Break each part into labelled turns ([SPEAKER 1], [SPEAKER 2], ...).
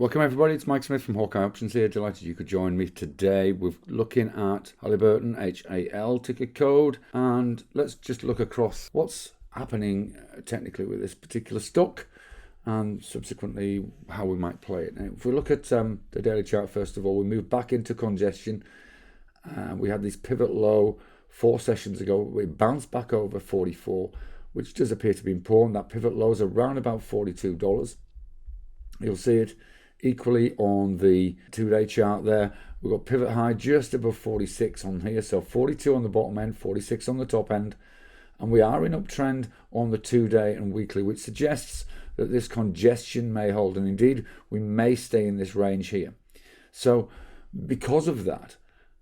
[SPEAKER 1] Welcome everybody, it's Mike Smith from Hawkeye Options here. Delighted you could join me today. We're looking at Halliburton, HAL ticker code, and let's just look across what's happening technically with this particular stock and subsequently how we might play it. Now, if we look at the daily chart first of all, we move back into congestion. We had this pivot low 4 sessions ago. We bounced back over 44, which does appear to be important. That pivot low is around about $42. You'll see it equally on the 2-day chart there. We've got pivot high just above 46 on here, so 42 on the bottom end, 46 on the top end, and we are in uptrend on the 2-day and weekly, which suggests that this congestion may hold, and indeed we may stay in this range here. So because of that,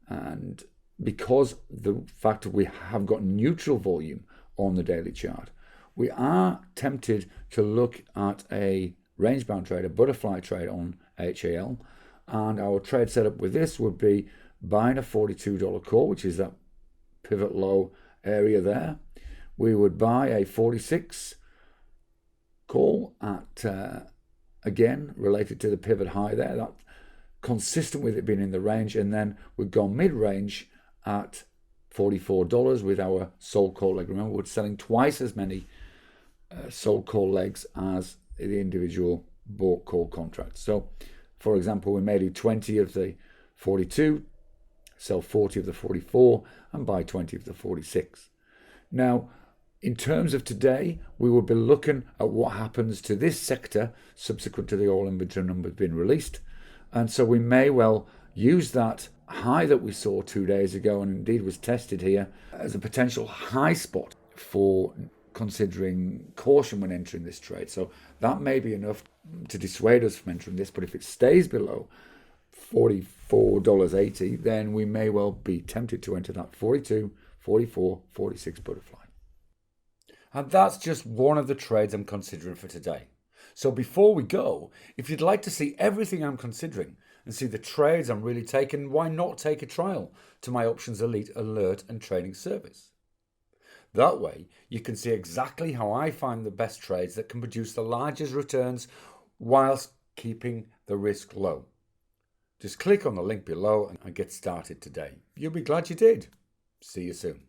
[SPEAKER 1] and because the fact that we have got neutral volume on the daily chart, we are tempted to look at a range-bound trade, a butterfly trade on HAL, and our trade setup with this would be buying a $42 call, which is that pivot low area there. We would buy a 46 call at, again, related to the pivot high there, that consistent with it being in the range, and then we'd go mid-range at $44 with our sold call leg. Remember, we're selling twice as many sold call legs as the individual bought call contracts. So, for example, we may do 20 of the 42, sell 40 of the 44, and buy 20 of the 46. Now, in terms of today, we will be looking at what happens to this sector subsequent to the oil inventory numbers being released. And so we may well use that high that we saw 2 days ago, and indeed was tested here, as a potential high spot for considering caution when entering this trade. So that may be enough to dissuade us from entering this, but if it stays below $44.80, then we may well be tempted to enter that 42, 44, 46 butterfly. And that's just one of the trades I'm considering for today. So before we go, if you'd like to see everything I'm considering and see the trades I'm really taking, why not take a trial to my Options Elite alert and training service? That way, you can see exactly how I find the best trades that can produce the largest returns whilst keeping the risk low. Just click on the link below and get started today. You'll be glad you did. See you soon.